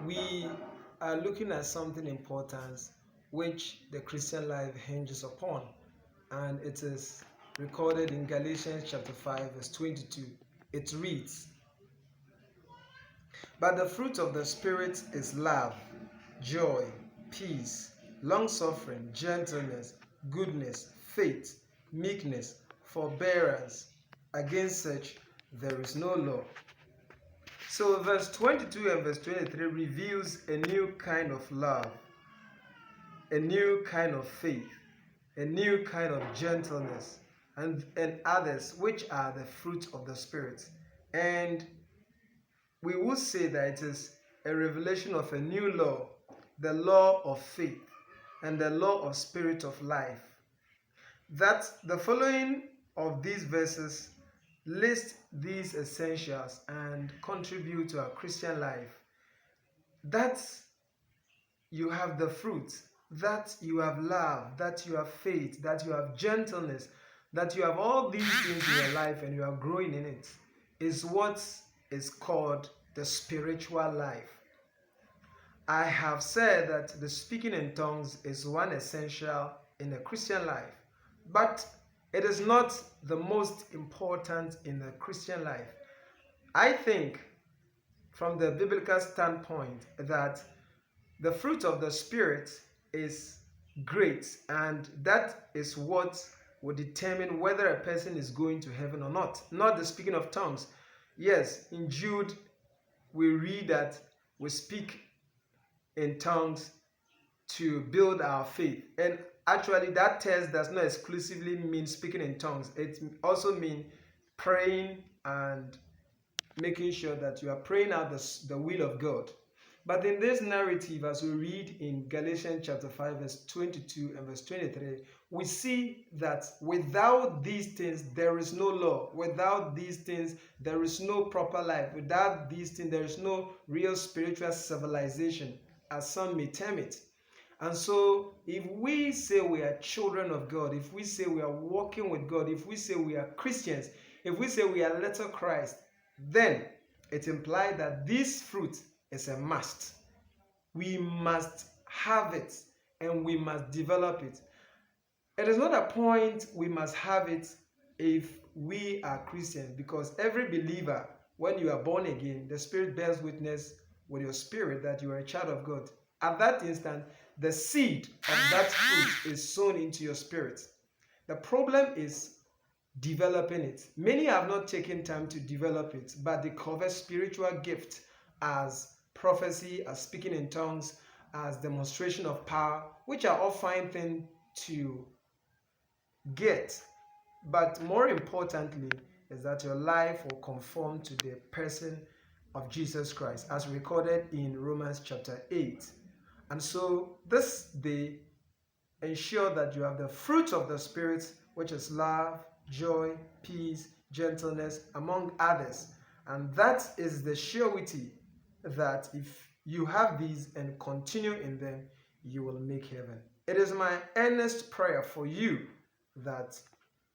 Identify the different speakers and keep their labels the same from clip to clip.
Speaker 1: we are looking at something important which the Christian life hinges upon, and it is recorded in Galatians chapter 5, verse 22. It reads, "But the fruit of the Spirit is love, joy, peace, long suffering, gentleness, goodness, faith, meekness, forbearance. Against such there is no law." So verse 22 and verse 23 reveals a new kind of love, a new kind of faith, a new kind of gentleness, and others, which are the fruit of the Spirit. And we would say that it is a revelation of a new law, the law of faith and the law of spirit of life. That the following of these verses list these essentials and contribute to our Christian life. That you have the fruit, that you have love, that you have faith, that you have gentleness, that you have all these things in your life and you are growing in it, is what is called the spiritual life. I have said that the speaking in tongues is one essential in the Christian life, but it is not the most important in the Christian life. I think from the biblical standpoint that the fruit of the Spirit is great, and that is what will determine whether a person is going to heaven or not the speaking of tongues. Yes, in Jude we read that we speak in tongues to build our faith, and actually that text does not exclusively mean speaking in tongues. It also means praying and making sure that you are praying out the will of God. But in this narrative, as we read in Galatians chapter 5, verse 22 and verse 23, we see that without these things, there is no law. Without these things, there is no proper life. Without these things, there is no real spiritual civilization, as some may term it. And so, if we say we are children of God, if we say we are walking with God, if we say we are Christians, if we say we are little Christ, then it implies that this fruit is a must. We must have it and we must develop it. It is not a point we must have it if we are Christians, because every believer, when you are born again, the Spirit bears witness with your spirit that you are a child of God. At that instant, the seed of that fruit is sown into your spirit. The problem is developing it. Many have not taken time to develop it, but they covet spiritual gift as prophecy, as speaking in tongues, as demonstration of power, which are all fine things to get. But more importantly is that your life will conform to the person of Jesus Christ, as recorded in Romans chapter 8. And so this day, ensure that you have the fruit of the Spirit, which is love, joy, peace, gentleness, among others. And that is the surety that if you have these and continue in them, you will make heaven. It is my earnest prayer for you that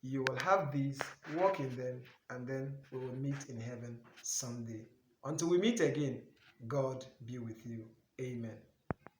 Speaker 1: you will have these, walk in them, and then we will meet in heaven someday. Until we meet again, God be with you. Amen.